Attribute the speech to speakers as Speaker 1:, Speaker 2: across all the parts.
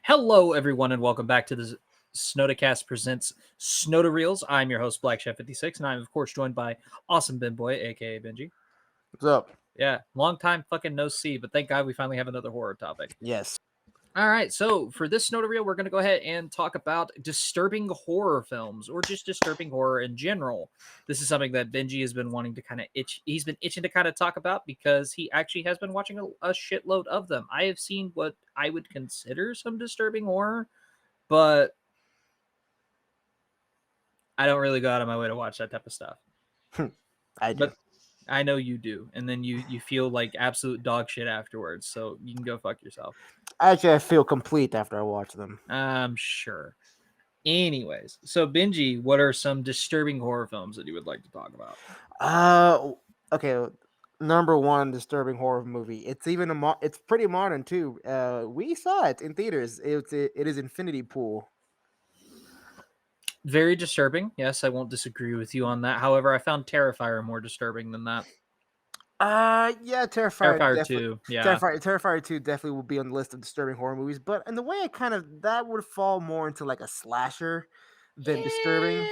Speaker 1: Hello, everyone, and welcome back to the SnodaCast presents SnodaReels. I'm your host, Black Chef 56, and I'm, of course, joined by awesome Ben Boy, aka Benji.
Speaker 2: What's up?
Speaker 1: Yeah, long time fucking no see, but thank God we finally have another horror topic.
Speaker 2: Yes.
Speaker 1: All right, so for this SnodaReel, we're going to go ahead and talk about disturbing horror films, or just disturbing horror in general. This is something that Benji has been wanting to kind of he's been itching to kind of talk about because he actually has been watching a shitload of them. I have seen what I would consider some disturbing horror, but I don't really go out of my way to watch that type of stuff.
Speaker 2: I do.
Speaker 1: But I know you do, and then you feel like absolute dog shit afterwards. So you can go fuck yourself.
Speaker 2: Actually, I feel complete after I watch them.
Speaker 1: I'm sure. Anyways, so Benji, what are some disturbing horror films that you would like to talk about?
Speaker 2: Okay. Number one disturbing horror movie. It's even it's pretty modern too. We saw it in theaters. It is Infinity Pool.
Speaker 1: Very disturbing. Yes, I won't disagree with you on that. However, I found Terrifier more disturbing than that.
Speaker 2: Yeah, Terrifier
Speaker 1: Terrifier
Speaker 2: definitely.
Speaker 1: 2, yeah.
Speaker 2: Terrifier 2 definitely will be on the list of disturbing horror movies, but in the way that would fall more into like a slasher than disturbing.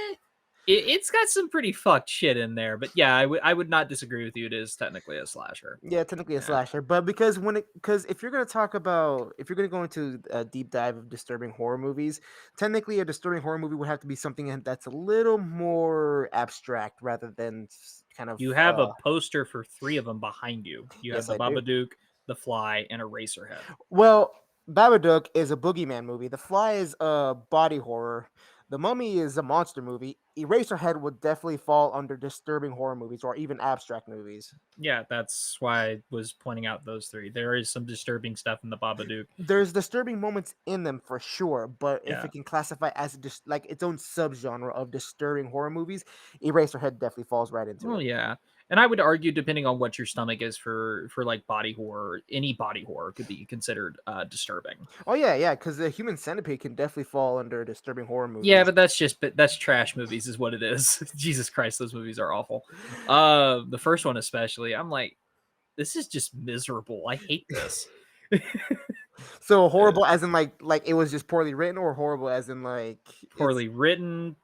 Speaker 1: It's got some pretty fucked shit in there, but yeah, I would not disagree with you. It is technically a slasher.
Speaker 2: Yeah, technically a
Speaker 1: Yeah.
Speaker 2: slasher, but because if you're gonna go into a deep dive of disturbing horror movies, technically a disturbing horror movie would have to be something that's a little more abstract rather than kind of.
Speaker 1: You have a poster for 3 of them behind you. You have
Speaker 2: Yes,
Speaker 1: the
Speaker 2: I do.
Speaker 1: Babadook, the Fly, and Eraserhead.
Speaker 2: Well, Babadook is a boogeyman movie. The Fly is a body horror. The Mummy is a monster movie. Eraserhead would definitely fall under disturbing horror movies or even abstract movies.
Speaker 1: Yeah, that's why I was pointing out those 3. There is some disturbing stuff in the Babadook.
Speaker 2: There's disturbing moments in them for sure, but if
Speaker 1: Yeah.
Speaker 2: it can classify as just like its own subgenre of disturbing horror movies, Eraserhead definitely falls right into
Speaker 1: Well,
Speaker 2: it.
Speaker 1: yeah. And I would argue, depending on what your stomach is for like body horror, any body horror could be considered disturbing.
Speaker 2: Oh yeah, because the Human Centipede can definitely fall under disturbing horror
Speaker 1: Yeah,
Speaker 2: movies.
Speaker 1: but that's trash movies, is what it is. Jesus Christ, those movies are awful. The first one especially, I'm like, this is just miserable. I hate this.
Speaker 2: So horrible as in like it was just poorly written, or horrible as in like it's
Speaker 1: Poorly written,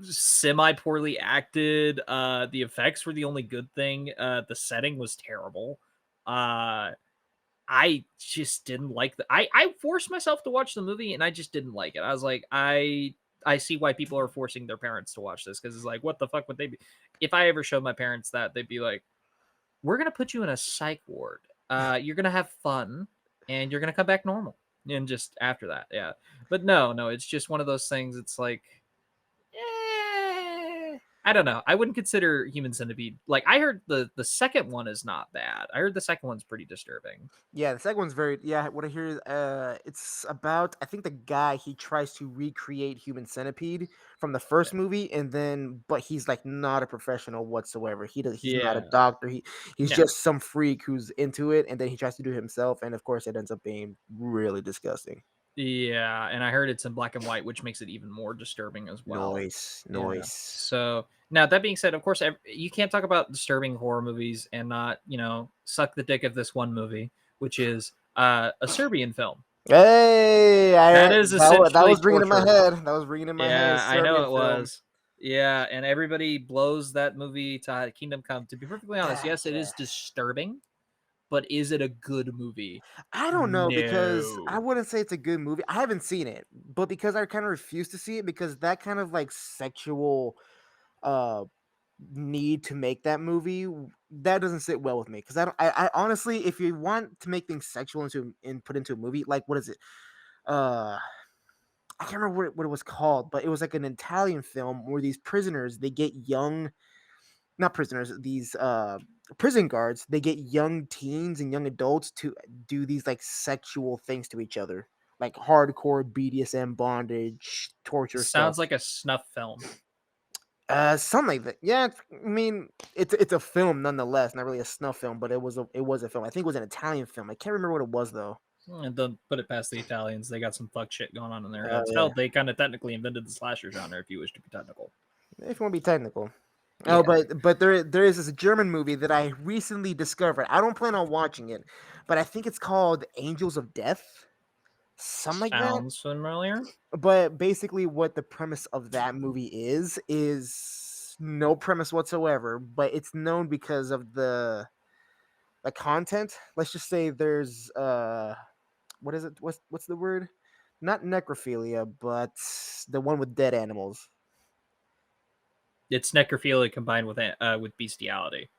Speaker 1: semi poorly acted. The effects were the only good thing. The setting was terrible. I just didn't like the. I forced myself to watch the movie, and I just didn't like it. I was like, I see why people are forcing their parents to watch this, because it's like, what the fuck would they be? If I ever showed my parents that, they'd be like, we're gonna put you in a psych ward. You're gonna have fun, and you're gonna come back normal. And just after that, yeah. But no, it's just one of those things. It's like, I don't know. I wouldn't consider Human Centipede. Like, I heard the second one is not bad. I heard the second one's pretty disturbing.
Speaker 2: yeah, the second one's very yeah. What I hear is it's about I think the guy he tries to recreate Human Centipede from the first movie, and then but he's like not a professional whatsoever. He's not a
Speaker 1: Yeah.
Speaker 2: doctor. He's
Speaker 1: No.
Speaker 2: just some freak who's into it, and then he tries to do it himself, and of course it ends up being really disgusting.
Speaker 1: Yeah, and I heard it's in black and white, which makes it even more disturbing as well.
Speaker 2: Noise,
Speaker 1: Yeah.
Speaker 2: noise.
Speaker 1: So now that being said, of course, you can't talk about disturbing horror movies and not, suck the dick of this one movie, which is a Serbian film.
Speaker 2: Hey,
Speaker 1: That is
Speaker 2: that
Speaker 1: essentially
Speaker 2: was ringing in my
Speaker 1: torture.
Speaker 2: head. That was ringing in my head. A
Speaker 1: Yeah, I know
Speaker 2: Serbian
Speaker 1: it
Speaker 2: film.
Speaker 1: was. Yeah, and everybody blows that movie to Kingdom Come. To be perfectly honest, yes, it
Speaker 2: Yeah.
Speaker 1: is disturbing, but is it a good movie?
Speaker 2: I don't know because I
Speaker 1: No.
Speaker 2: wouldn't say it's a good movie. I haven't seen it, but because I kind of refuse to see it because that kind of like sexual uh need to make that movie that doesn't sit well with me because I honestly if you want to make things sexual into and put into a movie like what is it uh I can't remember what it was called, but it was like an Italian film where these prisoners they get young not prisoners, these prison guards, they get young teens and young adults to do these like sexual things to each other. Like hardcore BDSM bondage, torture stuff.
Speaker 1: Sounds like a snuff film.
Speaker 2: Something like that. Yeah, I mean, it's a film nonetheless, not really a snuff film, but it was a film. I think it was an Italian film. I can't remember what it was though.
Speaker 1: And don't put it past the Italians. They got some fuck shit going on in their
Speaker 2: Oh
Speaker 1: heads.
Speaker 2: yeah,
Speaker 1: Hell, they kind of technically invented the slasher genre, if you wish to be technical.
Speaker 2: if you want to be technical. Oh,
Speaker 1: Yeah.
Speaker 2: but there is this German movie that I recently discovered. I don't plan on watching it, but I think it's called Angels of Death. something like that.
Speaker 1: Sounds familiar.
Speaker 2: But basically, what the premise of that movie is no premise whatsoever. But it's known because of the content. Let's just say there's what is it? What's the word? Not necrophilia, but the one with dead animals.
Speaker 1: It's necrophilia combined with bestiality.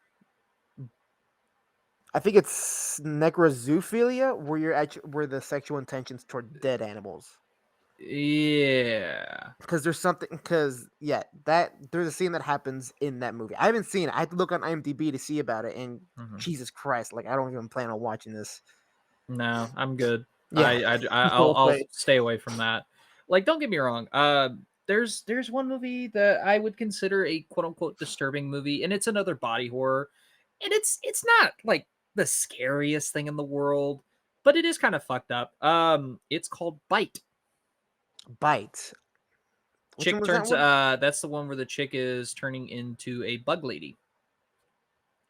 Speaker 2: I think it's necrozoophilia, where you're actually where the sexual intentions toward dead animals.
Speaker 1: Yeah.
Speaker 2: Because there's something. Because yeah, that there's a scene that happens in that movie. I haven't seen it. I had to look on IMDb to see about it. And
Speaker 1: Mhm.
Speaker 2: Jesus Christ, like I don't even plan on watching this.
Speaker 1: No, I'm good.
Speaker 2: Yeah,
Speaker 1: I'll
Speaker 2: but
Speaker 1: stay away from that. Like, don't get me wrong. There's one movie that I would consider a quote unquote disturbing movie, and it's another body horror, and it's not like the scariest thing in the world, but it is kind of fucked up. It's called Bite.
Speaker 2: bite. Which one
Speaker 1: Chick
Speaker 2: was that
Speaker 1: turns.
Speaker 2: one?
Speaker 1: That's the one where the chick is turning into a bug lady.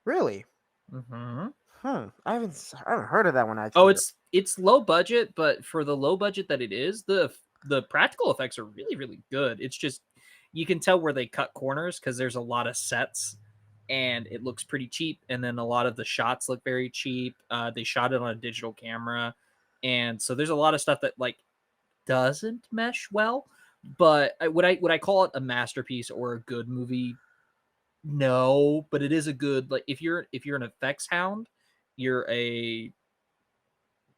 Speaker 2: Really?
Speaker 1: Hmm.
Speaker 2: I haven't heard of that one
Speaker 1: Oh,
Speaker 2: actually.
Speaker 1: it's low budget, but for the low budget that it is, the practical effects are really good. It's just you can tell where they cut corners because there's a lot of sets and it looks pretty cheap. And then a lot of the shots look very cheap. They shot it on a digital camera, and so there's a lot of stuff that like doesn't mesh well. But would I call it a masterpiece or a good movie? No, but it is a good like if you're an effects hound, you're a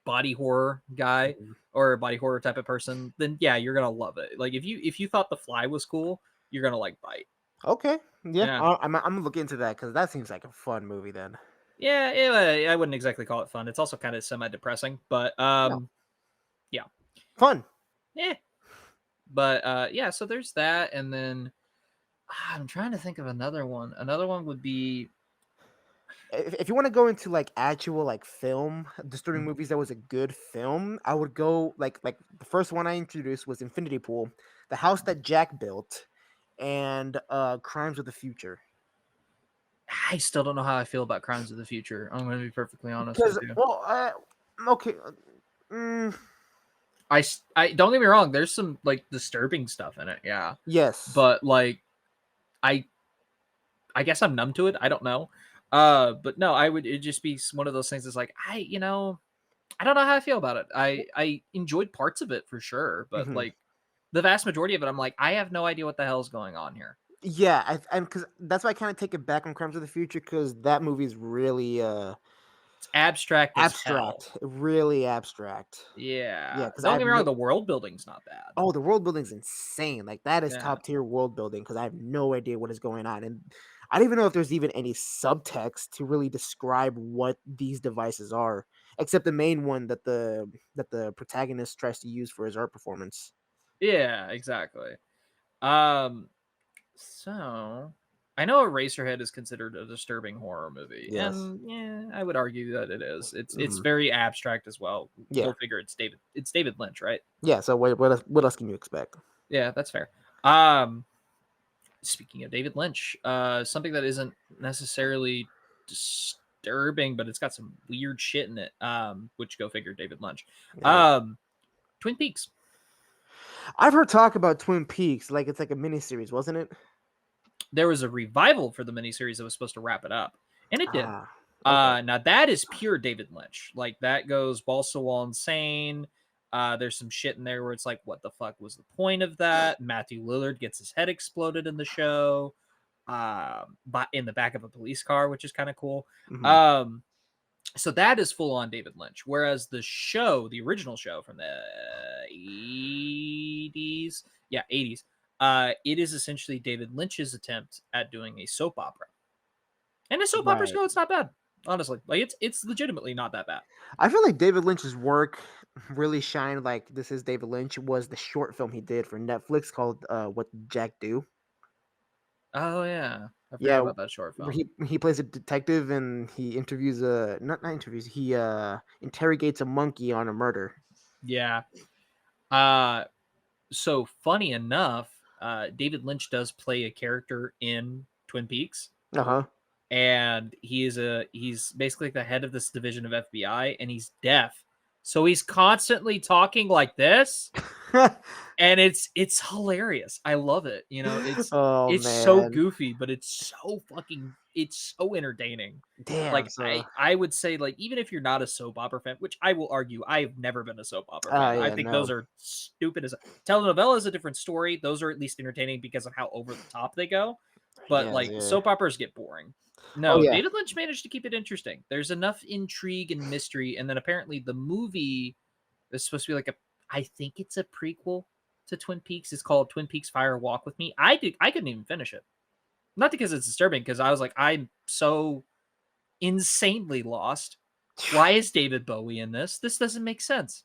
Speaker 1: body horror guy
Speaker 2: Mhm.
Speaker 1: or a body horror type of person, then yeah, you're gonna love it. Like if you thought The Fly was cool, you're gonna like Bite.
Speaker 2: Okay, yeah,
Speaker 1: Yeah,
Speaker 2: I'm gonna look into that because that seems like a fun movie. Then
Speaker 1: yeah. I wouldn't exactly call it fun. It's also kind of semi depressing, but
Speaker 2: no,
Speaker 1: yeah,
Speaker 2: fun.
Speaker 1: yeah. But yeah. So there's that, and then I'm trying to think of another one. Another one would be
Speaker 2: If you want to go into like actual like film disturbing
Speaker 1: Mhm.
Speaker 2: movies that was a good film, I would go like the first one I introduced was Infinity Pool, The House That Jack Built, and Crimes of the Future.
Speaker 1: I still don't know how I feel about Crimes of the Future. I'm gonna be perfectly honest with
Speaker 2: Because
Speaker 1: you.
Speaker 2: well, okay, mm,
Speaker 1: I don't get me wrong. There's some like disturbing stuff in it, yeah,
Speaker 2: yes,
Speaker 1: but like I I guess I'm numb to it. I don't know. But no, I would it just be one of those things that's like I don't know how I feel about it. I enjoyed parts of it for sure, but
Speaker 2: hmm
Speaker 1: like the vast majority of it, I'm like, I have no idea what the hell's going on here.
Speaker 2: yeah, and because that's why I kind of take it back on Crimes of the Future because that movie's really
Speaker 1: It's abstract as hell.
Speaker 2: abstract, really abstract. Yeah,
Speaker 1: Yeah.
Speaker 2: because I
Speaker 1: Don't
Speaker 2: have
Speaker 1: get me wrong,
Speaker 2: no.
Speaker 1: the world building's not bad.
Speaker 2: Oh, the world building's insane. Like that is
Speaker 1: Yeah.
Speaker 2: top tier world building because I have no idea what is going on, and I don't even know if there's even any subtext to really describe what these devices are, except the main one that the protagonist tries to use for his art performance.
Speaker 1: Yeah, exactly. Um So, I know Eraserhead is considered a disturbing horror movie,
Speaker 2: Yes.
Speaker 1: and yeah, I would argue that it is. It's
Speaker 2: hmm
Speaker 1: very abstract as well.
Speaker 2: Yeah.
Speaker 1: Go figure. It's David Lynch, right?
Speaker 2: Yeah. So what else can you expect?
Speaker 1: Yeah, that's fair. Um, Speaking of David Lynch, something that isn't necessarily disturbing, but it's got some weird shit in it. Which go figure, David Lynch.
Speaker 2: Like,
Speaker 1: Um, Twin Peaks.
Speaker 2: I've heard talk about Twin Peaks, like it's like a miniseries, wasn't it?
Speaker 1: There was a revival for the miniseries that was supposed to wrap it up, and it did.
Speaker 2: Ah, okay.
Speaker 1: Now that is pure David Lynch. Like that goes balls to the wall insane. There's some shit in there where it's like, what the fuck was the point of that? Matthew Lillard gets his head exploded in the show, but in the back of a police car, which is kind of cool.
Speaker 2: hmm
Speaker 1: Um, so that is full on David Lynch. Whereas the show, the original show from the 80s, yeah, 80s, it is essentially David Lynch's attempt at doing a soap opera. And the soap operas
Speaker 2: Right.
Speaker 1: go, it's not bad. Honestly. Like it's legitimately not that bad.
Speaker 2: I feel like David Lynch's work really shined. Like this is David Lynch was the short film he did for Netflix called "What Did Jack Do."
Speaker 1: Oh yeah. I forgot
Speaker 2: Yeah,
Speaker 1: about that short
Speaker 2: where
Speaker 1: film.
Speaker 2: he plays a detective and he interviews a not interviews he interrogates a monkey on a murder.
Speaker 1: Yeah. Uh so funny enough, David Lynch does play a character in Twin Peaks.
Speaker 2: Uh huh.
Speaker 1: And he's basically the head of this division of FBI, and he's deaf, So he's constantly talking like this, and it's hilarious. I love it. You know,
Speaker 2: Oh
Speaker 1: it's so
Speaker 2: man.
Speaker 1: goofy, but it's so entertaining.
Speaker 2: Damn,
Speaker 1: Like
Speaker 2: so
Speaker 1: I would say, like, even if you're not a soap opera fan, which I will argue I've never been a soap opera
Speaker 2: oh
Speaker 1: fan. I
Speaker 2: yeah,
Speaker 1: think those
Speaker 2: no.
Speaker 1: are stupid as telenovela is a different story. Those are at least entertaining because of how over the top they go. But
Speaker 2: Yes,
Speaker 1: like
Speaker 2: yeah.
Speaker 1: soap operas get boring.
Speaker 2: Oh
Speaker 1: No,
Speaker 2: yeah.
Speaker 1: David Lynch managed to keep it interesting. There's enough intrigue and mystery, and then apparently the movie is supposed to be like I think it's a prequel to Twin Peaks. It's called Twin Peaks Fire Walk with Me. I couldn't even finish it. Not because it's disturbing, because I was like, I'm so insanely lost. Why is David Bowie in this? This doesn't make sense.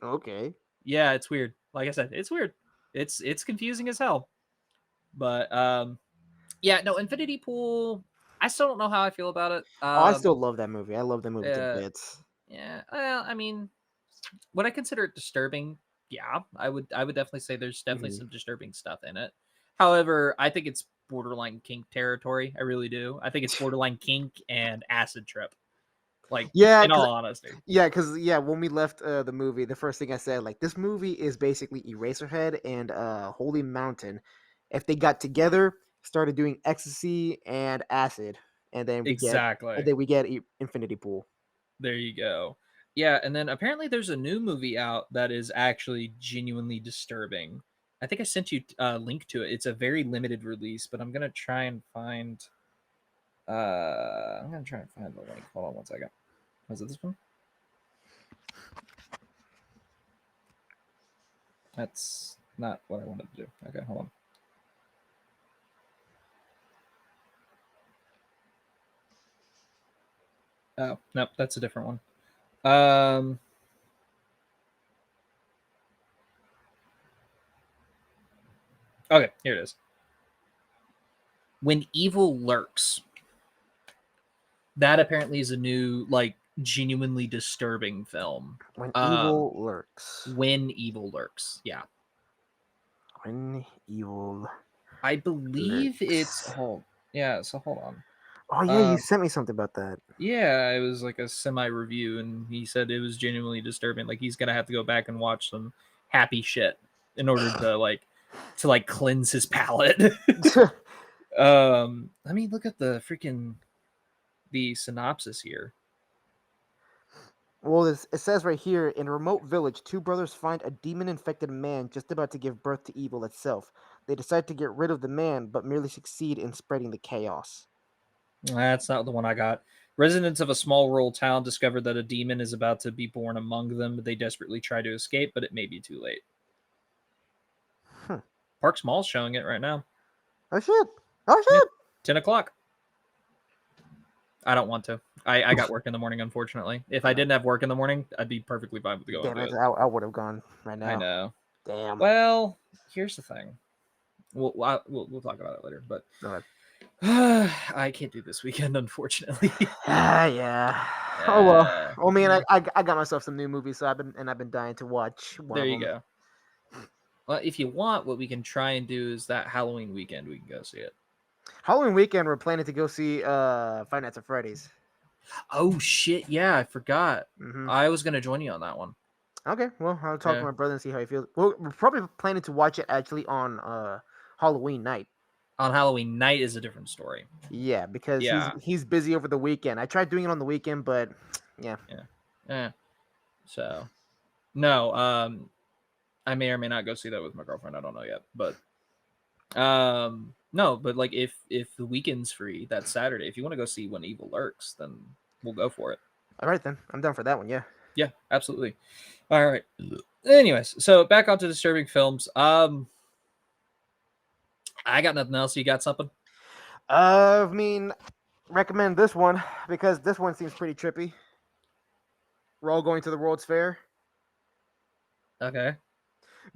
Speaker 2: Okay.
Speaker 1: Yeah, it's weird. Like I said, it's weird. It's confusing as hell. But yeah, no, Infinity Pool, I still don't know how I feel about it.
Speaker 2: Oh, I still love that movie. I love that movie to
Speaker 1: Uh
Speaker 2: bits.
Speaker 1: yeah, well, I mean, would I consider it disturbing? Yeah, I would definitely say there's definitely
Speaker 2: Mhm.
Speaker 1: some disturbing stuff in it. However, I think it's borderline kink territory. I really do. I think it's borderline kink and acid trip. Like,
Speaker 2: Yeah,
Speaker 1: in all honesty.
Speaker 2: yeah, when we left the movie, the first thing I said, like, this movie is basically Eraserhead and Holy Mountain. If they got together, started doing ecstasy and acid, and then
Speaker 1: Exactly.
Speaker 2: we get Infinity Pool.
Speaker 1: There you go. Yeah, and then apparently there's a new movie out that is actually genuinely disturbing. I think I sent you a link to it. It's a very limited release, but I'm gonna try and find. I'm gonna try and find the link. Hold on one second. Was it this one? That's not what I wanted to do. Okay, hold on. Oh, nope, that's a different one. Okay, here it is. When Evil Lurks. That apparently is a new, like, genuinely disturbing film.
Speaker 2: When
Speaker 1: Um,
Speaker 2: evil lurks.
Speaker 1: when Evil Lurks. Yeah.
Speaker 2: When evil
Speaker 1: I believe it's
Speaker 2: lurks.
Speaker 1: yeah, so hold on.
Speaker 2: Oh yeah, you
Speaker 1: Um
Speaker 2: sent me something about that.
Speaker 1: yeah, it was like a semi review and he said it was genuinely disturbing. Like he's gonna have to go back and watch some happy shit in order to cleanse his palate. Let me look at the freaking the synopsis here.
Speaker 2: Well, it says right here, in a remote village, two brothers find a demon-infected man just about to give birth to evil itself. They decide to get rid of the man, but merely succeed in spreading the chaos.
Speaker 1: That's not the one I got. Residents of a small rural town discover that a demon is about to be born among them. They desperately try to escape, but it may be too late.
Speaker 2: Hmm.
Speaker 1: Parks Mall's showing it right now.
Speaker 2: Oh shit! Oh
Speaker 1: Yeah,
Speaker 2: shit!
Speaker 1: 10 o'clock. I don't want to. I got work in the morning, unfortunately. If I didn't have work in the morning, I'd be perfectly fine with going
Speaker 2: Damn
Speaker 1: to
Speaker 2: it!
Speaker 1: it.
Speaker 2: I would have gone right
Speaker 1: I
Speaker 2: now.
Speaker 1: know.
Speaker 2: Damn.
Speaker 1: Well, here's the thing. We'll talk about it later, but
Speaker 2: Okay.
Speaker 1: I can't do this weekend, unfortunately.
Speaker 2: Ah, yeah. Oh well.
Speaker 1: uh,
Speaker 2: I mean, I got myself some new movies, so I've been dying to watch one
Speaker 1: there
Speaker 2: of
Speaker 1: you
Speaker 2: them.
Speaker 1: go. Well, if you want, what we can try and do is that Halloween weekend we can go see it.
Speaker 2: Halloween weekend, we're planning to go see Five Nights at Freddy's.
Speaker 1: Oh shit! Yeah, I forgot.
Speaker 2: Mm-hmm.
Speaker 1: I was gonna join you on that one.
Speaker 2: Okay, well, I'll talk to
Speaker 1: Yeah,
Speaker 2: my brother and see how he feels. Well, we're probably planning to watch it actually on Halloween night.
Speaker 1: on Halloween night is a different story.
Speaker 2: Yeah, because
Speaker 1: Yeah,
Speaker 2: he's busy over the weekend. I tried doing it on the weekend, but yeah.
Speaker 1: yeah, yeah. So no, I may or may not go see that with my girlfriend. I don't know yet, but no, but like if the weekend's free that Saturday, if you want to go see When Evil Lurks, then we'll go for it.
Speaker 2: All right then, I'm down for that one. Yeah.
Speaker 1: Yeah, absolutely. All right. Anyways, so back onto disturbing films. I got nothing else. You got something?
Speaker 2: I mean, recommend this one because this one seems pretty trippy. We're all going to the World's Fair.
Speaker 1: Okay.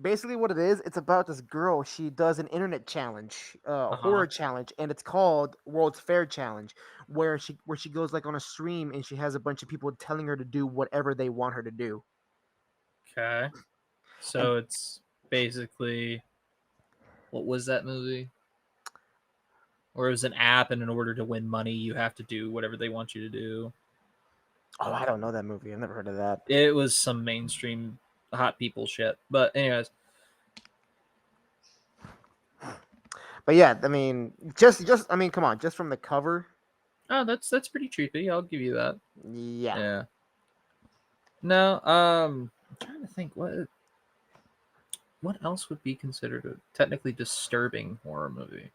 Speaker 2: Basically, what it is, it's about this girl. She does an internet challenge, a
Speaker 1: Uh huh.
Speaker 2: horror challenge, and it's called World's Fair Challenge, where she goes like on a stream and she has a bunch of people telling her to do whatever they want her to do.
Speaker 1: Okay.
Speaker 2: And
Speaker 1: So it's basically what was that movie? Or it was an app, and in order to win money, you have to do whatever they want you to do.
Speaker 2: Oh, I don't know that movie. I've never heard of that.
Speaker 1: It was some mainstream hot people shit. But anyways,
Speaker 2: But yeah, I mean, just I mean, come on, just from the cover,
Speaker 1: oh, that's pretty creepy. I'll give you that.
Speaker 2: yeah.
Speaker 1: Yeah. No, I'm trying to think what else would be considered a technically disturbing horror movie.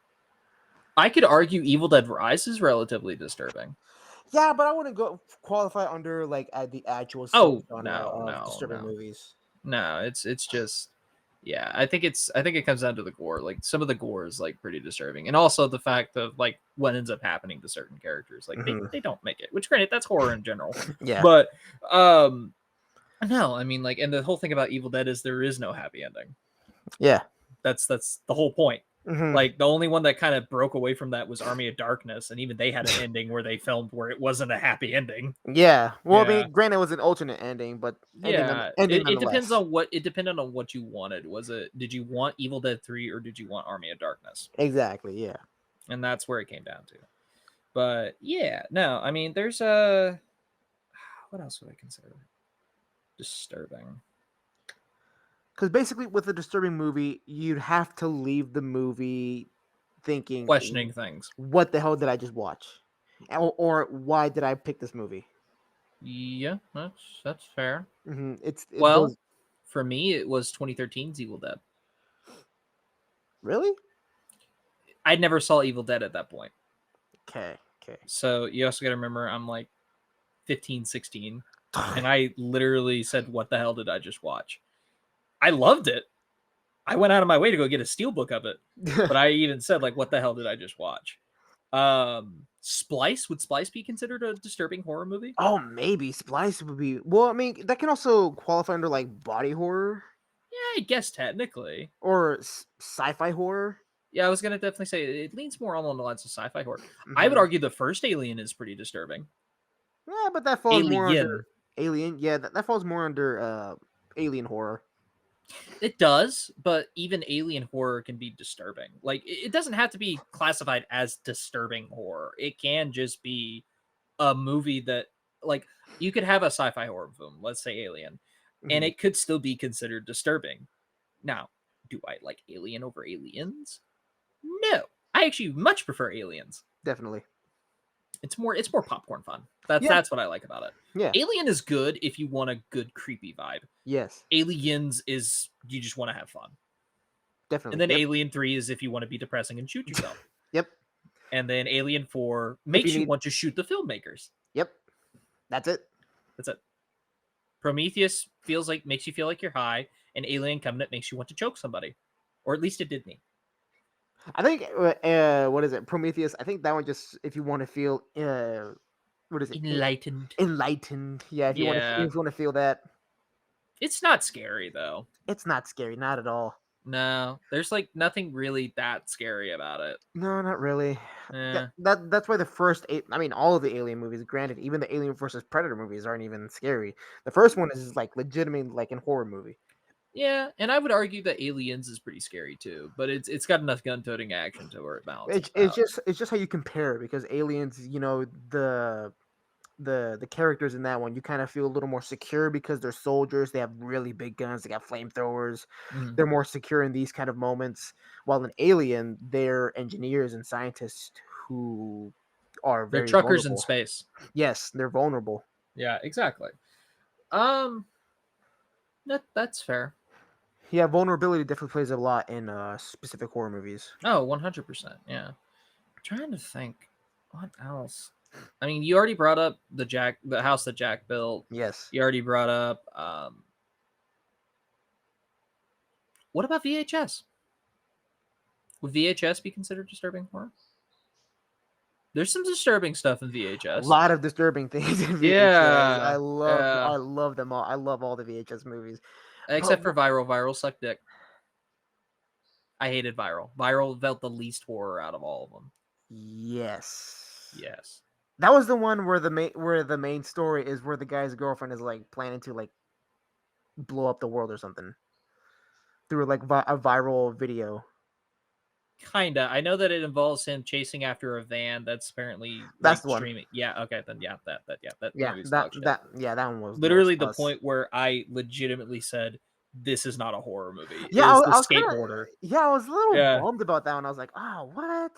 Speaker 1: I could argue Evil Dead Rise is relatively disturbing.
Speaker 2: Yeah, but I wouldn't go qualify under like the actual
Speaker 1: Oh
Speaker 2: subgenre
Speaker 1: no,
Speaker 2: of
Speaker 1: no,
Speaker 2: disturbing
Speaker 1: no,
Speaker 2: movies.
Speaker 1: no! It's just yeah. I think it comes down to the gore. Like some of the gore is like pretty disturbing, and also the fact of like what ends up happening to certain characters. Like they
Speaker 2: Hmm.
Speaker 1: they don't make it. Which granted, that's horror in general,
Speaker 2: Yeah,
Speaker 1: but um no, I mean like, and the whole thing about Evil Dead is there is no happy ending.
Speaker 2: yeah.
Speaker 1: That's the whole point.
Speaker 2: Hmm.
Speaker 1: Like the only one that kind of broke away from that was Army of Darkness, and even they had an ending where they filmed where it wasn't a happy ending.
Speaker 2: Yeah. Well, I
Speaker 1: Yeah,
Speaker 2: mean, granted, it was an alternate ending, but
Speaker 1: yeah.
Speaker 2: ending
Speaker 1: It depends
Speaker 2: nonetheless.
Speaker 1: on what it depended on what you wanted. Was it did you want Evil Dead 3 or did you want Army of Darkness?
Speaker 2: Exactly. Yeah.
Speaker 1: And that's where it came down to. But yeah, no, I mean there's a what else would I consider disturbing?
Speaker 2: Because basically, with a disturbing movie, you'd have to leave the movie thinking,
Speaker 1: Questioning things.
Speaker 2: "What the hell did I just watch?" Or why did I pick this movie?
Speaker 1: Yeah, that's fair.
Speaker 2: It's
Speaker 1: Well,
Speaker 2: those
Speaker 1: for me it was 2013's Evil Dead.
Speaker 2: really
Speaker 1: I never saw Evil Dead at that point.
Speaker 2: okay. Okay.
Speaker 1: So you also got to remember I'm like 15, 16, and I literally said, "What the hell did I just watch?" I loved it. I went out of my way to go get a steelbook of it, but I even said, "Like, what the hell did I just watch?" Splice, would Splice be considered a disturbing horror movie?
Speaker 2: Oh, maybe Splice would be. Well, I mean, that can also qualify under like body horror
Speaker 1: Yeah, I guess technically.
Speaker 2: or sci-fi horror.
Speaker 1: Yeah, I was gonna definitely say it leans more on the lines of sci-fi horror. I would
Speaker 2: Hmm.
Speaker 1: argue the first Alien is pretty disturbing.
Speaker 2: Yeah, but that falls more under
Speaker 1: Alien.
Speaker 2: alien. Yeah, that falls more under alien horror.
Speaker 1: It does, but even alien horror can be disturbing. Like it doesn't have to be classified as disturbing horror. It can just be a movie that like you could have a sci-fi horror film, let's say Alien, and
Speaker 2: Hmm.
Speaker 1: it could still be considered disturbing. Now, do I like Alien over Aliens? No. I actually much prefer Aliens.
Speaker 2: Definitely.
Speaker 1: It's more popcorn fun. That's
Speaker 2: Yeah.
Speaker 1: that's what I like about it.
Speaker 2: Yeah.
Speaker 1: Alien is good if you want a good creepy vibe.
Speaker 2: Yes.
Speaker 1: Aliens is you just want to have fun. And
Speaker 2: Definitely.
Speaker 1: then
Speaker 2: Yep.
Speaker 1: Alien 3 is if you want to be depressing and shoot yourself.
Speaker 2: Yep.
Speaker 1: And then Alien 4
Speaker 2: If you
Speaker 1: makes you
Speaker 2: need.
Speaker 1: want to shoot the filmmakers.
Speaker 2: Yep. That's it.
Speaker 1: That's it. Prometheus makes you feel like you're high, and Alien Covenant makes you want to choke somebody. Or at least it did me.
Speaker 2: I think what is it? Prometheus. I think that one just if you want to feel what is it?
Speaker 1: Enlightened.
Speaker 2: Enlightened. Yeah,
Speaker 1: Yeah.
Speaker 2: if you want to feel that,
Speaker 1: It's not scary though.
Speaker 2: it's not scary, not at all.
Speaker 1: No. There's like nothing really that scary about it.
Speaker 2: No, not really.
Speaker 1: Eh.
Speaker 2: That's why the first eight. I mean, all of the Alien movies. Granted, even the Alien versus Predator movies aren't even scary. The first one is like legitimately like a horror movie.
Speaker 1: Yeah, and I would argue that Aliens is pretty scary too, but it's got enough gun-toting action to where it balances out.
Speaker 2: It's just how you compare it because Aliens, the characters in that one, you kind of feel a little more secure because they're soldiers. They have really big guns. They got flamethrowers.
Speaker 1: Mhm.
Speaker 2: They're more secure in these kind of moments. While in Alien, they're engineers and scientists who are
Speaker 1: They're
Speaker 2: very
Speaker 1: truckers in
Speaker 2: vulnerable.
Speaker 1: space.
Speaker 2: Yes, they're vulnerable.
Speaker 1: Yeah, exactly. Um, that's fair.
Speaker 2: Yeah, vulnerability definitely plays a lot in specific horror movies.
Speaker 1: Oh, 100%. Yeah. Trying to think what else. I mean, you already brought up the house that Jack built.
Speaker 2: Yes.
Speaker 1: You already brought up what about VHS? Would VHS be considered disturbing horror? There's some disturbing stuff in
Speaker 2: A
Speaker 1: VHS.
Speaker 2: lot of disturbing things in VHS.
Speaker 1: Yeah. Yeah.
Speaker 2: I love them all. I love all the VHS movies. But
Speaker 1: Except for Viral. Viral sucked dick. I hated Viral. Viral felt the least horror out of all of them.
Speaker 2: yes.
Speaker 1: Yes.
Speaker 2: That was the one where the main story is where the guy's girlfriend is like planning to like blow up the world or something through like a viral video.
Speaker 1: Kinda. I know that it involves him chasing after a van that's apparently
Speaker 2: That's
Speaker 1: like
Speaker 2: the one.
Speaker 1: streaming. Yeah, okay, then that
Speaker 2: Yeah,
Speaker 1: movie's
Speaker 2: that
Speaker 1: dog shit.
Speaker 2: that yeah, that one was
Speaker 1: Literally the
Speaker 2: sus.
Speaker 1: point where I legitimately said, "This is not a horror movie,"
Speaker 2: Yeah,
Speaker 1: is the
Speaker 2: I was kind of
Speaker 1: skateboarder.
Speaker 2: yeah, I was a little
Speaker 1: Yeah.
Speaker 2: bummed about that one. I was like, oh, what?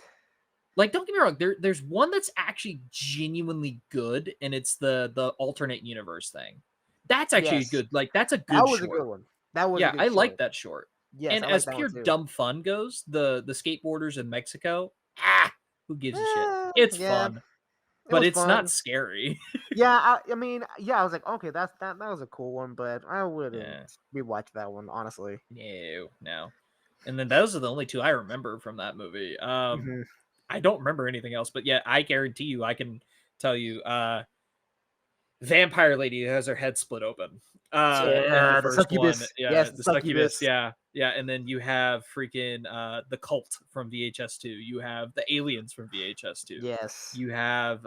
Speaker 1: Like, don't get me wrong, there's one that's actually genuinely good, and it's the alternate universe thing. That's actually
Speaker 2: Yes,
Speaker 1: good, like, that's a
Speaker 2: that
Speaker 1: good
Speaker 2: was a good
Speaker 1: short.
Speaker 2: one. That was a
Speaker 1: Yeah,
Speaker 2: good
Speaker 1: I like
Speaker 2: short.
Speaker 1: that short.
Speaker 2: Yes,
Speaker 1: And
Speaker 2: I like
Speaker 1: as
Speaker 2: that one
Speaker 1: pure
Speaker 2: too.
Speaker 1: dumb fun goes, the skateboarders in Mexico, who gives a shit? It's
Speaker 2: Yeah,
Speaker 1: fun,
Speaker 2: it
Speaker 1: but
Speaker 2: was
Speaker 1: it's not
Speaker 2: fun.
Speaker 1: scary.
Speaker 2: Yeah, I mean, yeah, I was like, okay, that was a cool one, but I wouldn't
Speaker 1: Yeah.
Speaker 2: rewatch that one honestly.
Speaker 1: No, no. And then those are the only 2 I remember from that movie.
Speaker 2: Hmm.
Speaker 1: I don't remember anything else, but yeah, I guarantee you I can tell you, vampire lady has her head split open, in the
Speaker 2: Yeah, the
Speaker 1: first one.
Speaker 2: succubus.
Speaker 1: Yeah,
Speaker 2: Yes, the
Speaker 1: the succubus,
Speaker 2: succubus.
Speaker 1: yeah, yeah, and then you have freaking, the cult from VHS 2. You have the aliens from VHS 2.
Speaker 2: Yes.
Speaker 1: You have,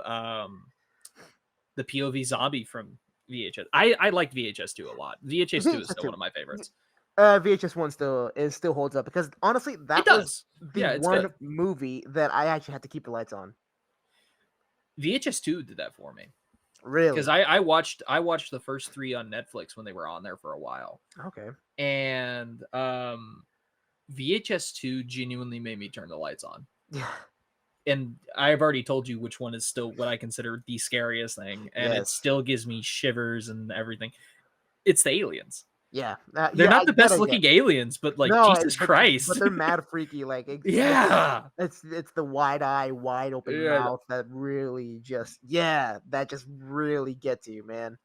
Speaker 1: the POV zombie from VHS. I liked VHS 2 a lot. VHS 2 is
Speaker 2: VHS
Speaker 1: still one
Speaker 2: two.
Speaker 1: of my favorites.
Speaker 2: VHS one still holds up because honestly,
Speaker 1: It
Speaker 2: that was
Speaker 1: does.
Speaker 2: the
Speaker 1: Yeah, it's
Speaker 2: one
Speaker 1: good.
Speaker 2: movie that I actually had to keep the lights on.
Speaker 1: VHS 2 did that for me. Because
Speaker 2: Really?
Speaker 1: I watched the first 3 on Netflix when they were on there for a while,
Speaker 2: Okay.
Speaker 1: and, VHS 2 genuinely made me turn the lights on,
Speaker 2: Yeah.
Speaker 1: and I've already told you which one is still what I consider the scariest thing, and it
Speaker 2: Yes.
Speaker 1: still gives me shivers and everything. It's the aliens.
Speaker 2: Yeah.
Speaker 1: They're
Speaker 2: Yeah.
Speaker 1: not the
Speaker 2: That
Speaker 1: best
Speaker 2: I get.
Speaker 1: looking aliens, but, like,
Speaker 2: No,
Speaker 1: Jesus
Speaker 2: but
Speaker 1: Christ.
Speaker 2: they're mad freaky. Like
Speaker 1: Yeah.
Speaker 2: it's the wide eye, wide open
Speaker 1: Yeah.
Speaker 2: mouth that really just that just really gets you, man.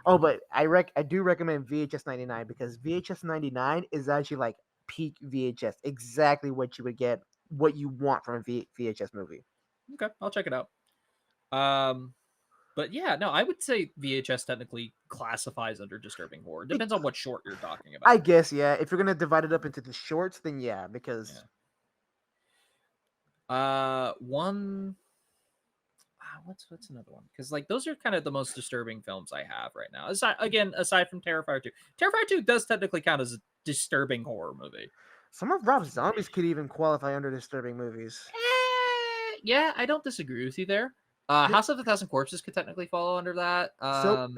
Speaker 2: Oh, but I do recommend VHS 99 because VHS 99 is actually like peak VHS, exactly what you would get, what you want from a VHS movie.
Speaker 1: Okay, I'll check it out. Um, but yeah, no, I would say VHS technically classifies under disturbing horror.
Speaker 2: It,
Speaker 1: Depends on what short you're talking
Speaker 2: I
Speaker 1: about.
Speaker 2: guess, yeah. If you're gonna divide it up into the shorts, then yeah, because
Speaker 1: Yeah. One. What's another one? Because like those are kind of the most disturbing films I have right now. Aside from Terrifier 2. Terrifier 2 does technically count as a disturbing horror movie.
Speaker 2: some of Rob Zombie's could even qualify under disturbing movies.
Speaker 1: Yeah, I don't disagree with you there.
Speaker 2: Yeah,
Speaker 1: House of a Thousand Corpses could technically fall under that.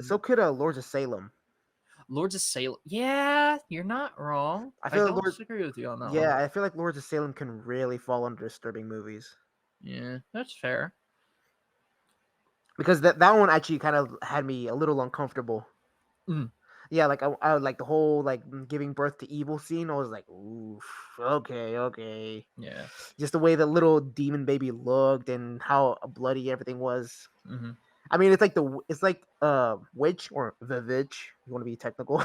Speaker 2: so could Lords of Salem.
Speaker 1: Lords of Salem. Yeah, you're not wrong.
Speaker 2: I
Speaker 1: I
Speaker 2: feel like
Speaker 1: don't disagree with you on that one.
Speaker 2: yeah, I feel like Lords of Salem can really fall under disturbing movies
Speaker 1: Yeah, that's fair.
Speaker 2: because that one actually kind of had me a little uncomfortable.
Speaker 1: Mm,
Speaker 2: Yeah, like I like the whole like giving birth to evil scene. I was like, oof, okay, okay.
Speaker 1: yeah.
Speaker 2: Just the way the little demon baby looked and how bloody everything was.
Speaker 1: Hmm.
Speaker 2: I mean, it's like witch or the witch. You want to be technical.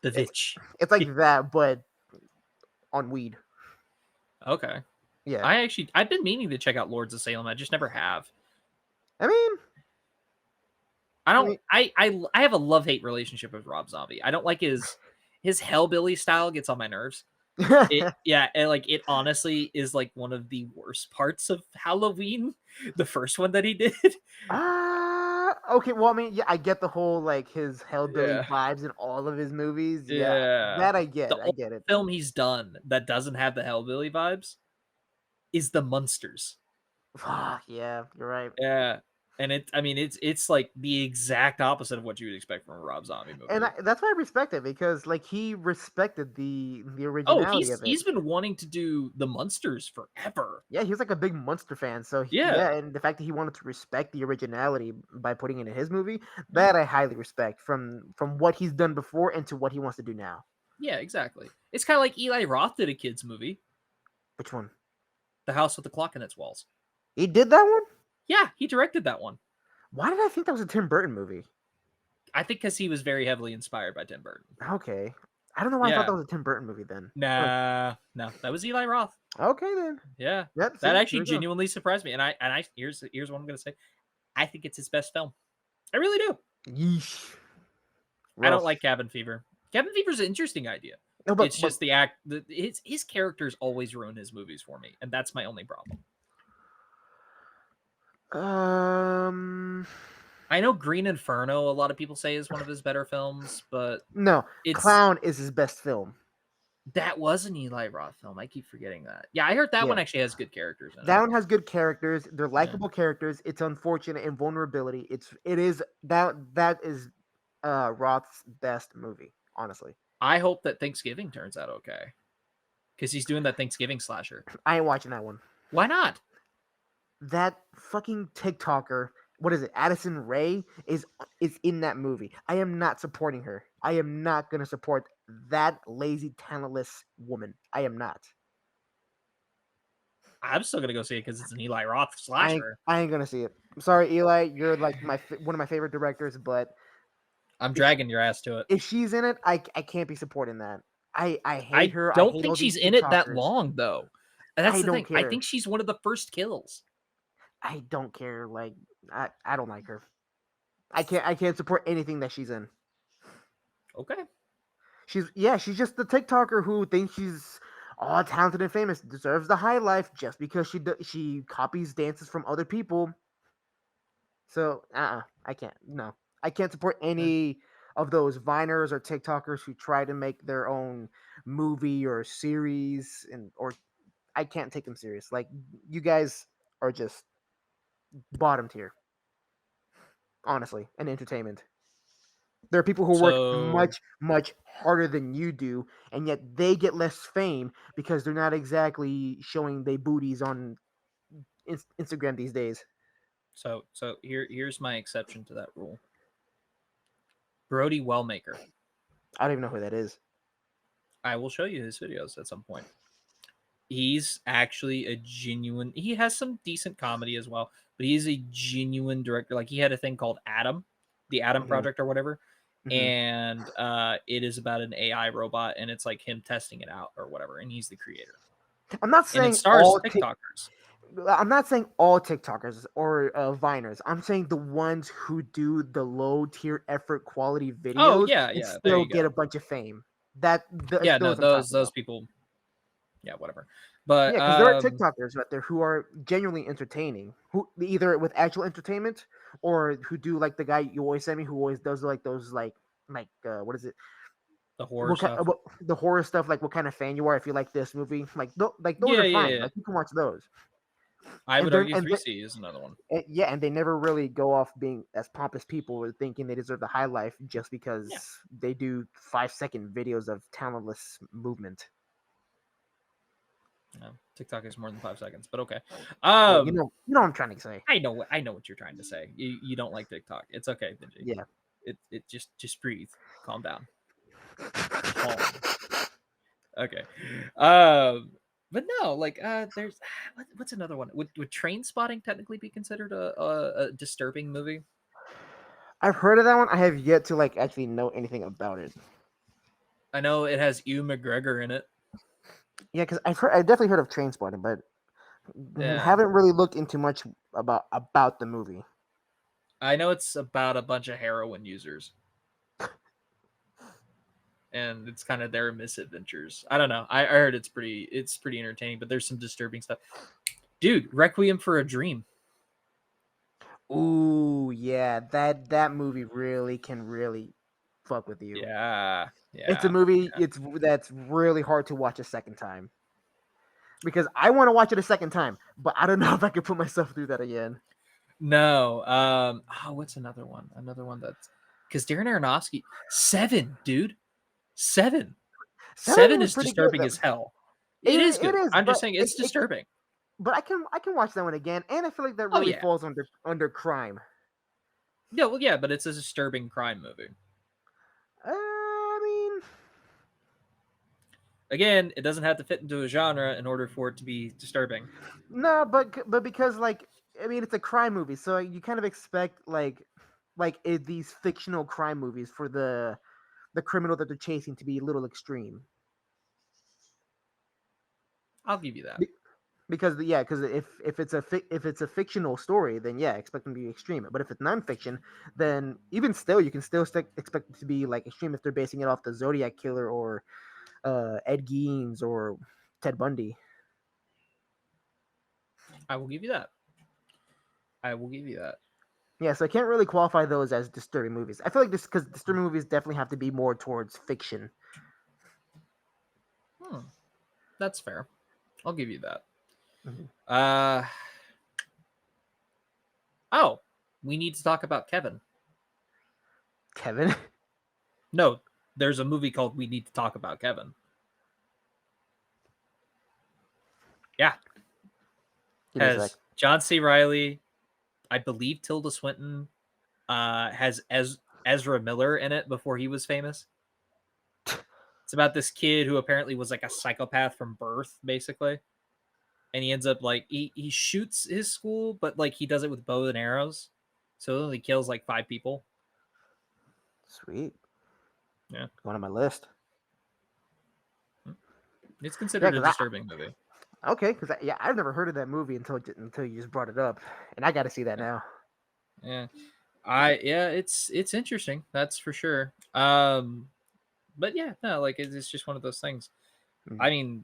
Speaker 1: The
Speaker 2: it's
Speaker 1: Vitch.
Speaker 2: it's like that, but on weed.
Speaker 1: Okay.
Speaker 2: Yeah,
Speaker 1: I've been meaning to check out Lords of Salem. I just never have.
Speaker 2: I mean,
Speaker 1: I
Speaker 2: I
Speaker 1: don't.
Speaker 2: mean,
Speaker 1: I have a love hate relationship with Rob Zombie. I don't like his hellbilly style. Gets on my nerves. And like it honestly is like one of the worst parts of Halloween, the first one that he did.
Speaker 2: okay. Well, I mean, yeah, I get the whole like his hellbilly
Speaker 1: Yeah.
Speaker 2: vibes in all of his movies. Yeah,
Speaker 1: Yeah.
Speaker 2: that I get.
Speaker 1: The
Speaker 2: I
Speaker 1: only
Speaker 2: get it.
Speaker 1: film he's done that doesn't have the hellbilly vibes is The Munsters.
Speaker 2: Fuck yeah, you're right.
Speaker 1: Yeah. And it's like the exact opposite of what you would expect from a Rob Zombie
Speaker 2: And
Speaker 1: movie.
Speaker 2: that's why I respect it because like he respected the
Speaker 1: Oh,
Speaker 2: originality
Speaker 1: he's
Speaker 2: of it.
Speaker 1: he's been wanting to do The Munsters forever.
Speaker 2: Yeah, he was like a big monster fan. So
Speaker 1: Yeah.
Speaker 2: yeah, and the fact that he wanted to respect the originality by putting it in his movie,
Speaker 1: Yeah.
Speaker 2: that I highly respect from what he's done before into what he wants to do now.
Speaker 1: Yeah, exactly. It's kind of like Eli Roth did a kids movie,
Speaker 2: Which one?
Speaker 1: The House with the Clock in Its Walls.
Speaker 2: He did that one?
Speaker 1: Yeah, he directed that one.
Speaker 2: Why did I think that was a Tim Burton movie?
Speaker 1: I think because he was very heavily inspired by Tim Burton.
Speaker 2: Okay. I don't know why I thought
Speaker 1: Yeah.
Speaker 2: that was a Tim Burton movie then. Huh.
Speaker 1: Nah, no, that was Eli Roth.
Speaker 2: Okay then.
Speaker 1: Yeah,
Speaker 2: Yep,
Speaker 1: that
Speaker 2: see,
Speaker 1: actually
Speaker 2: there we go.
Speaker 1: genuinely surprised me. And I here's what I'm gonna say. I think it's his best film. I really do.
Speaker 2: Yeesh.
Speaker 1: I don't
Speaker 2: Rough.
Speaker 1: like Cabin Fever. Cabin Fever's an interesting idea.
Speaker 2: No,
Speaker 1: It's
Speaker 2: but
Speaker 1: just the act. His characters always ruin his movies for me, and that's my only problem.
Speaker 2: um
Speaker 1: I know Green Inferno. A lot of people say is one of his better films, but
Speaker 2: no,
Speaker 1: it's
Speaker 2: Clown is his best film.
Speaker 1: That was an Eli Roth film. I keep forgetting that. Yeah, I heard that
Speaker 2: Yeah.
Speaker 1: one actually has good characters in it.
Speaker 2: That one has good characters. They're
Speaker 1: Yeah.
Speaker 2: likable characters. It's unfortunate and vulnerability. That is Roth's best movie, honestly.
Speaker 1: I hope that Thanksgiving turns out okay because he's doing that Thanksgiving slasher.
Speaker 2: I ain't watching that one.
Speaker 1: Why not?
Speaker 2: That fucking TikToker, what is it? Addison Ray is in that movie. I am not supporting her. I am not gonna support that lazy, talentless woman. I am not.
Speaker 1: I'm still gonna go see it because it's an Eli Roth
Speaker 2: I ain't,
Speaker 1: slasher.
Speaker 2: I ain't gonna see it. I'm sorry, Eli. You're like one of my favorite directors, but
Speaker 1: I'm
Speaker 2: if
Speaker 1: dragging your ass to it.
Speaker 2: if she's in it, I can't be supporting that. I hate
Speaker 1: I
Speaker 2: her. I
Speaker 1: don't
Speaker 2: hate
Speaker 1: think
Speaker 2: all
Speaker 1: she's
Speaker 2: these
Speaker 1: in it that
Speaker 2: TikTokers.
Speaker 1: long though. And that's
Speaker 2: I
Speaker 1: the
Speaker 2: don't
Speaker 1: thing. I
Speaker 2: care.
Speaker 1: think she's one of the first kills.
Speaker 2: I don't care. Like I don't like her. I can't support anything that she's in.
Speaker 1: Okay.
Speaker 2: She's just the TikToker who thinks she's all talented and famous, deserves the high life just because she copies dances from other people. So I can't. No, I can't support
Speaker 1: Eh,
Speaker 2: any of those Viners or TikTokers who try to make their own movie or series, and or I can't take them serious. Like you guys are just bottom tier, honestly, in entertainment. There are people who work
Speaker 1: So
Speaker 2: much, much harder than you do, and yet they get less fame because they're not exactly showing their booties on Instagram these days.
Speaker 1: here's my exception to that rule. Brody Wellmaker.
Speaker 2: I don't even know who that is.
Speaker 1: I will show you his videos at some point. He's actually a genuine. He has some decent comedy as well, but he's a genuine director. Like he had a thing called Adam, the Adam
Speaker 2: Hmm.
Speaker 1: Project or whatever,
Speaker 2: Hmm.
Speaker 1: and it is about an AI robot, and it's like him testing it out or whatever, and he's the creator,
Speaker 2: I'm not
Speaker 1: and it
Speaker 2: saying
Speaker 1: stars TikTokers.
Speaker 2: I'm not saying all TikTokers or Viners. I'm saying the ones who do the low tier effort quality
Speaker 1: Oh
Speaker 2: videos
Speaker 1: yeah,
Speaker 2: and
Speaker 1: yeah. There
Speaker 2: still
Speaker 1: you
Speaker 2: get a
Speaker 1: go.
Speaker 2: bunch of fame. It's
Speaker 1: Yeah, no,
Speaker 2: those I'm
Speaker 1: those
Speaker 2: talking
Speaker 1: those
Speaker 2: about.
Speaker 1: people. Yeah, whatever. But
Speaker 2: Yeah, because there are TikTokers out there who are genuinely entertaining, who either with actual entertainment or who do like the guy you always send me, who always does like those what is it?
Speaker 1: the horror
Speaker 2: What kind
Speaker 1: stuff.
Speaker 2: the horror stuff? Like what kind of fan you are if you like this movie? Like those
Speaker 1: Yeah,
Speaker 2: are
Speaker 1: yeah,
Speaker 2: fine.
Speaker 1: yeah.
Speaker 2: Like you can watch those,
Speaker 1: I
Speaker 2: and
Speaker 1: would
Speaker 2: they're
Speaker 1: argue 3C is another one.
Speaker 2: yeah, and they never really go off being as pompous people or thinking they deserve the high life just because
Speaker 1: Yeah,
Speaker 2: they do 5-second videos of talentless movement.
Speaker 1: no, TikTok is more than 5 seconds, but okay.
Speaker 2: Yeah,
Speaker 1: Um,
Speaker 2: you know what I'm trying to say.
Speaker 1: I know what you're trying to say. You don't like TikTok. It's okay, Benji.
Speaker 2: Yeah.
Speaker 1: It just breathe. Calm down. Calm. Okay. But no, like there's what's another one? Would Train Spotting technically be considered a disturbing movie?
Speaker 2: I've heard of that one. I have yet to like actually know anything about it.
Speaker 1: I know it has Ewan McGregor in it.
Speaker 2: Yeah, because I definitely heard of Train Spotting, but
Speaker 1: Yeah.
Speaker 2: haven't really looked into much about the movie.
Speaker 1: I know it's about a bunch of heroin users. And it's kind of their misadventures. I don't know. I heard it's pretty entertaining, but there's some disturbing stuff. Dude, Requiem for a Dream.
Speaker 2: Ooh, yeah, that movie really can really fuck with you.
Speaker 1: Yeah.
Speaker 2: It's a
Speaker 1: Yeah.
Speaker 2: movie. That's really hard to watch a second time because I want to watch it a second time, but I don't know if I could put myself through that again.
Speaker 1: No. What's another one? Another one that's because Darren Aronofsky. Seven, dude. Seven.
Speaker 2: Seven
Speaker 1: Seven
Speaker 2: was
Speaker 1: is
Speaker 2: pretty good
Speaker 1: disturbing
Speaker 2: though.
Speaker 1: as hell.
Speaker 2: It
Speaker 1: It is
Speaker 2: it
Speaker 1: good.
Speaker 2: is,
Speaker 1: I'm
Speaker 2: but
Speaker 1: just saying it's disturbing.
Speaker 2: but I can watch that one again, and I feel like that
Speaker 1: Oh
Speaker 2: really
Speaker 1: yeah.
Speaker 2: falls under crime.
Speaker 1: Yeah, well, yeah, but it's a disturbing crime movie.
Speaker 2: I mean,
Speaker 1: Again, it doesn't have to fit into a genre in order for it to be disturbing.
Speaker 2: no, but because like I mean, it's a crime movie, so you kind of expect these fictional crime movies for the criminal that they're chasing to be a little extreme.
Speaker 1: I'll give you that.
Speaker 2: Be- because if it's a fictional story, then yeah, expect them to be extreme. But if it's nonfiction, then even still, you can still expect it to be like extreme if they're basing it off the Zodiac killer or Ed Gein or Ted Bundy.
Speaker 1: I will give you that. I will give you that.
Speaker 2: Yeah, so I can't really qualify those as disturbing movies. I feel like this because disturbing movies definitely have to be more towards fiction.
Speaker 1: Hmm, that's fair. I'll give you that.
Speaker 2: Mhm.
Speaker 1: Uh oh, we need to talk about Kevin.
Speaker 2: Kevin.
Speaker 1: No, there's a movie called We Need to Talk About Kevin. Yeah,
Speaker 2: Give me a sec.
Speaker 1: has John C. Riley, I believe Tilda Swinton, has Ezra Miller in it before he was famous. It's about this kid who apparently was like a psychopath from birth, basically. And he ends up like he shoots his school, but like he does it with bow and arrows. So he only kills like 5 people.
Speaker 2: Sweet.
Speaker 1: Yeah.
Speaker 2: One on my list.
Speaker 1: It's
Speaker 2: Yeah,
Speaker 1: considered a
Speaker 2: because
Speaker 1: disturbing movie.
Speaker 2: okay, because yeah, I've never heard of that movie until you just brought it up, and I got to see that
Speaker 1: Yeah.
Speaker 2: now.
Speaker 1: Yeah. It's interesting, that's for sure. But yeah, no, like it's just one of those things.
Speaker 2: Mm.
Speaker 1: I mean,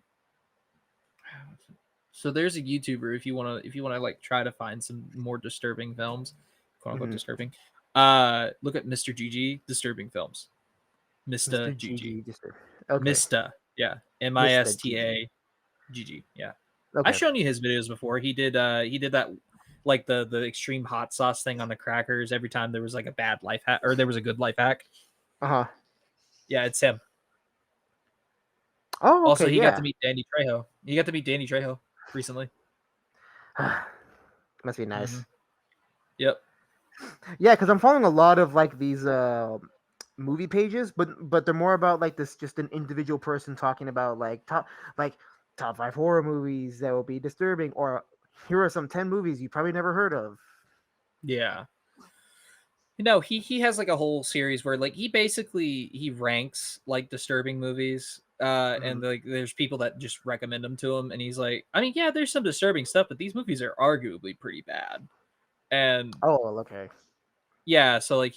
Speaker 1: so there's a YouTuber if you wanna like try to find some more disturbing films, quote unquote
Speaker 2: Mm-hmm.
Speaker 1: disturbing. Look at Mr. GG disturbing films. Mr.
Speaker 2: Mr.
Speaker 1: GG.
Speaker 2: GG, just okay,
Speaker 1: Mista. Yeah.
Speaker 2: Mr. GG.
Speaker 1: Mista. GG. Yeah. I've
Speaker 2: Okay.
Speaker 1: shown you his videos before. He did that like the extreme hot sauce thing on the crackers every time there was like a bad life hack or there was a good life hack.
Speaker 2: Uh-huh.
Speaker 1: Yeah, it's him.
Speaker 2: Oh,
Speaker 1: Also,
Speaker 2: okay,
Speaker 1: he got to
Speaker 2: yeah.
Speaker 1: meet Danny Trejo. He got to meet Danny Trejo recently.
Speaker 2: Must be
Speaker 1: Hmm.
Speaker 2: nice.
Speaker 1: Yep.
Speaker 2: Yeah, because I'm following a lot of like these movie pages, but they're more about like this just an individual person talking about like top 5 horror movies that will be disturbing, or here are some 10 movies you probably never heard of.
Speaker 1: Yeah. No, he has like a whole series where like he ranks like disturbing movies. And
Speaker 2: Mhm.
Speaker 1: like there's people that just recommend them to him, and he's like, I mean, yeah, there's some disturbing stuff, but these movies are arguably pretty bad. And
Speaker 2: Oh, well, okay.
Speaker 1: yeah, so like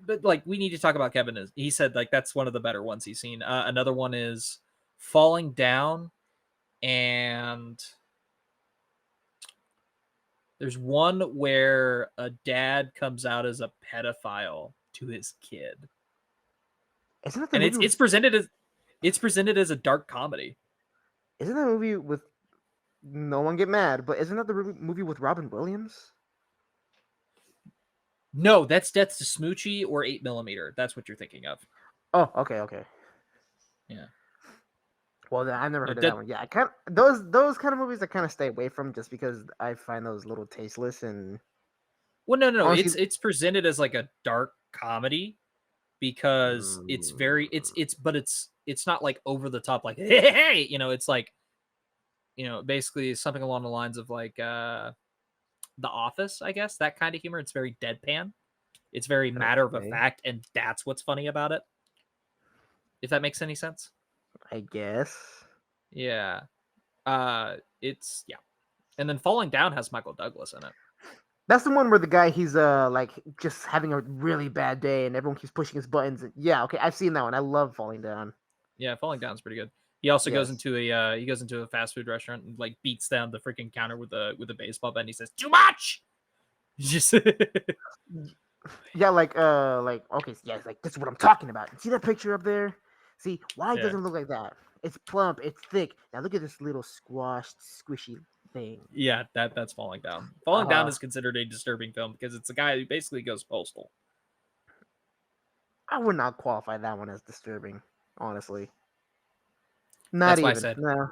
Speaker 1: but like we need to talk about Kevin. Is he said like that's one of the better ones he's seen. Another one is Falling Down, and there's one where a dad comes out as a pedophile to his kid,
Speaker 2: Isn't that the
Speaker 1: and
Speaker 2: movie with?
Speaker 1: it's presented as a dark comedy.
Speaker 2: Isn't that movie with? No one get mad, but isn't that the movie with Robin Williams?
Speaker 1: No, that's Death to Smoochie or 8mm. That's what you're thinking of.
Speaker 2: Oh, okay, okay.
Speaker 1: Yeah.
Speaker 2: Well, then I've never
Speaker 1: No,
Speaker 2: heard of that one. Yeah, I kind those kind of movies I kind of stay away from just because I find those little tasteless and
Speaker 1: well, no.
Speaker 2: honestly.
Speaker 1: It's presented as like a dark comedy because
Speaker 2: Mm,
Speaker 1: it's not like over the top like hey, it's like basically something along the lines of like The Office, I guess, that kind of humor. It's very deadpan. It's very matter of a
Speaker 2: okay,
Speaker 1: fact, and that's what's funny about it. If that makes any sense.
Speaker 2: I guess.
Speaker 1: Yeah. It's yeah. And then Falling Down has Michael Douglas in it.
Speaker 2: That's the one where the guy he's like just having a really bad day and everyone keeps pushing his buttons. Yeah, okay, I've seen that one. I love Falling Down.
Speaker 1: Yeah, Falling Down's pretty good. He also goes
Speaker 2: Yes.
Speaker 1: into a fast food restaurant and like beats down the freaking counter with a baseball bat and he says, "Too much!" Just
Speaker 2: Yeah, like okay, yeah, it's like this is what I'm talking about. See that picture up there? See why it
Speaker 1: yeah.
Speaker 2: doesn't look like that? It's plump, it's thick. Now look at this little squashed, squishy thing.
Speaker 1: Yeah, that's Falling Down.
Speaker 2: Uh
Speaker 1: Falling Down
Speaker 2: huh.
Speaker 1: is considered a disturbing film because it's a guy who basically goes postal.
Speaker 2: I would not qualify that one as disturbing, honestly. Not
Speaker 1: That's why I
Speaker 2: even.
Speaker 1: said
Speaker 2: No.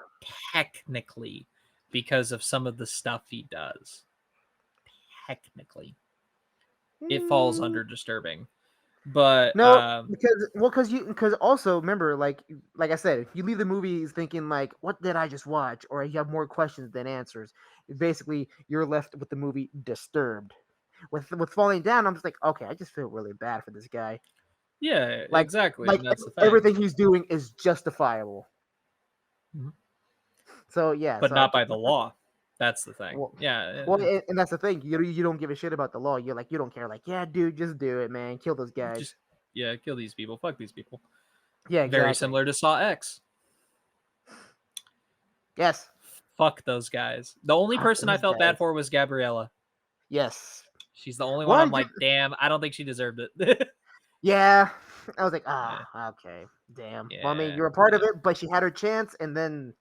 Speaker 1: technically because of some of the stuff he does. Technically, it falls
Speaker 2: Mm,
Speaker 1: under disturbing. But
Speaker 2: no, because also remember, like I said, you leave the movies thinking like, what did I just watch, or you have more questions than answers. Basically, you're left with the movie disturbed. With Falling Down, I'm just like, okay, I just feel really bad for this guy.
Speaker 1: yeah,
Speaker 2: Like
Speaker 1: exactly,
Speaker 2: like
Speaker 1: and that's the thing.
Speaker 2: everything he's doing is justifiable.
Speaker 1: Mhm.
Speaker 2: So yeah,
Speaker 1: But
Speaker 2: so I
Speaker 1: not by
Speaker 2: can't.
Speaker 1: the law. That's the thing.
Speaker 2: Well,
Speaker 1: Yeah.
Speaker 2: well, and that's the thing. You don't give a shit about the law. You're like you don't care. Like yeah, dude, just do it, man. Kill those guys.
Speaker 1: Just yeah, kill these people. Fuck these people.
Speaker 2: Yeah,
Speaker 1: Very
Speaker 2: exactly.
Speaker 1: similar to Saw X.
Speaker 2: Yes.
Speaker 1: Fuck those guys. The only
Speaker 2: Fuck
Speaker 1: person I
Speaker 2: those
Speaker 1: felt bad
Speaker 2: guys.
Speaker 1: for was Gabriella.
Speaker 2: Yes.
Speaker 1: She's the only one
Speaker 2: Why?
Speaker 1: I'm like, damn, I don't think she deserved it.
Speaker 2: Yeah. I was like,
Speaker 1: Yeah.
Speaker 2: ah, okay. Damn. Well, I mean,
Speaker 1: Yeah,
Speaker 2: you were a part of
Speaker 1: yeah,
Speaker 2: it, but she had her chance, and then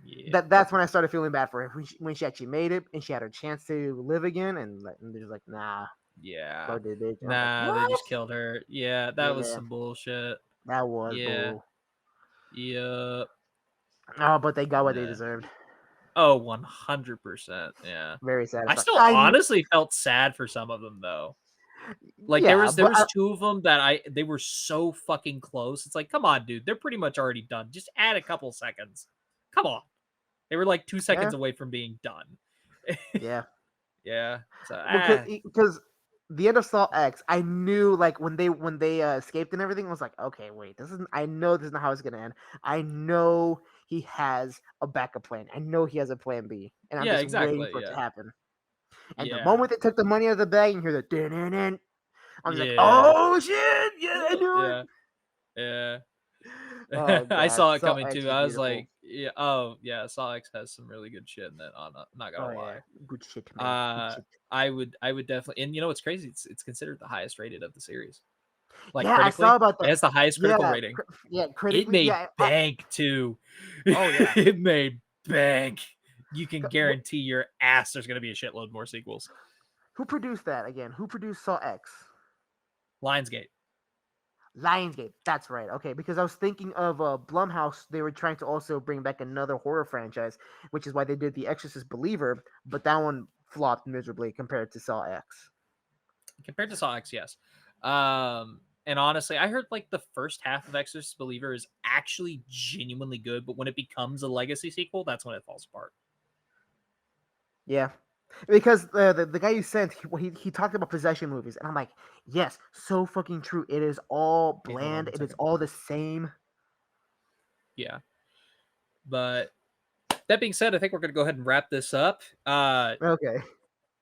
Speaker 1: yeah,
Speaker 2: that's when I started feeling bad for her when she actually made it and she had her chance to live again, and they're just like, nah,
Speaker 1: yeah.
Speaker 2: no, did they? I was like,
Speaker 1: Nah, they
Speaker 2: what?
Speaker 1: just killed her. Yeah, that was
Speaker 2: Yeah,
Speaker 1: some bullshit.
Speaker 2: that was
Speaker 1: Yeah,
Speaker 2: bull.
Speaker 1: yeah.
Speaker 2: Oh, but they got what they
Speaker 1: Nah.
Speaker 2: deserved.
Speaker 1: Oh, 100%. Yeah.
Speaker 2: Very
Speaker 1: I
Speaker 2: satisfying.
Speaker 1: still honestly felt sad for some of them though. Like there
Speaker 2: Yeah,
Speaker 1: was there
Speaker 2: but
Speaker 1: was two of them that they were so fucking close. It's like, come on, dude. They're pretty much already done. Just add a couple seconds. Come on. They were like 2
Speaker 2: yeah,
Speaker 1: seconds away from being done.
Speaker 2: yeah.
Speaker 1: Yeah. So
Speaker 2: Because the end of Saw X, I knew like when they escaped and everything, I was like, okay, wait, this isn't. I know this is not how it's gonna end. I know he has a backup plan. I know he has a plan B, and I'm
Speaker 1: yeah,
Speaker 2: just waiting
Speaker 1: exactly.
Speaker 2: for it to
Speaker 1: Yeah.
Speaker 2: happen. And the
Speaker 1: Yeah.
Speaker 2: moment they took the money out of the bag and hear the dun, I'm just like,
Speaker 1: Yeah.
Speaker 2: oh shit, yeah, I knew it.
Speaker 1: Yeah. Yeah.
Speaker 2: Oh
Speaker 1: I
Speaker 2: god,
Speaker 1: saw it
Speaker 2: Saw
Speaker 1: coming
Speaker 2: X
Speaker 1: too.
Speaker 2: is
Speaker 1: I was
Speaker 2: beautiful.
Speaker 1: like, yeah, oh yeah, Saw X has some really good shit in it. I'm not gonna
Speaker 2: Oh yeah,
Speaker 1: lie.
Speaker 2: good shit, man, good
Speaker 1: Uh,
Speaker 2: shit.
Speaker 1: I would definitely, and you know what's crazy? It's considered the highest rated of the series. Like
Speaker 2: Yeah, I saw
Speaker 1: critically,
Speaker 2: about
Speaker 1: it
Speaker 2: that.
Speaker 1: has the highest critical
Speaker 2: Yeah,
Speaker 1: rating.
Speaker 2: yeah,
Speaker 1: It
Speaker 2: critically,
Speaker 1: made
Speaker 2: yeah.
Speaker 1: bank too.
Speaker 2: Oh yeah.
Speaker 1: It made bank. You can
Speaker 2: What,
Speaker 1: guarantee your ass there's gonna be a shitload more sequels.
Speaker 2: who produced that again? Who produced Saw X?
Speaker 1: Lionsgate.
Speaker 2: Lionsgate. That's right. Okay, because I was thinking of Blumhouse. They were trying to also bring back another horror franchise, which is why they did The Exorcist Believer, but that one flopped miserably compared to Saw X.
Speaker 1: Compared to Saw X, yes. And honestly, I heard like the first half of Exorcist Believer is actually genuinely good, but when it becomes a legacy sequel, that's when it falls apart.
Speaker 2: Yeah, because the guy you sent, he talked about possession movies, and I'm like, yes, so fucking true. It is all
Speaker 1: Hey, hold on
Speaker 2: bland.
Speaker 1: one
Speaker 2: It is
Speaker 1: second.
Speaker 2: all the same.
Speaker 1: Yeah. But that being said, I think we're gonna go ahead and wrap this up.
Speaker 2: Okay.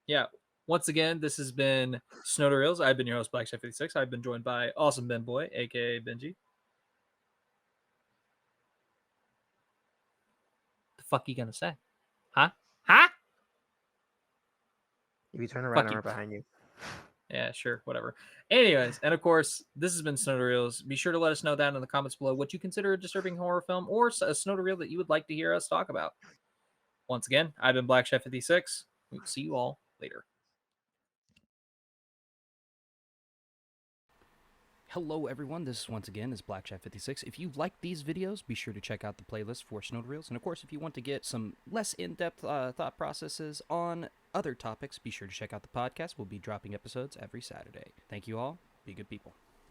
Speaker 1: Yeah. Once again, this has been SnodaReels. I've been your host, Black Chef 56. I've been joined by Awesome Ben Boy, aka Benji. The fuck you gonna say? Huh? Huh?
Speaker 2: If you turn around,
Speaker 1: Fuck
Speaker 2: I'm
Speaker 1: you.
Speaker 2: right behind you.
Speaker 1: Yeah, sure, whatever. Anyways, and of course, this has been SnodaReels. Be sure to let us know down in the comments below what you consider a disturbing horror film or a SnodaReel that you would like to hear us talk about. Once again, I've been Black Chef 56. We will see you all later.
Speaker 3: Hello everyone, this once again is Black Chef 56. If you like these videos, be sure to check out the playlist for SnodaReels. And of course, if you want to get some less in-depth thought processes on other topics, be sure to check out the podcast. We'll be dropping episodes every Saturday. Thank you all. Be good people.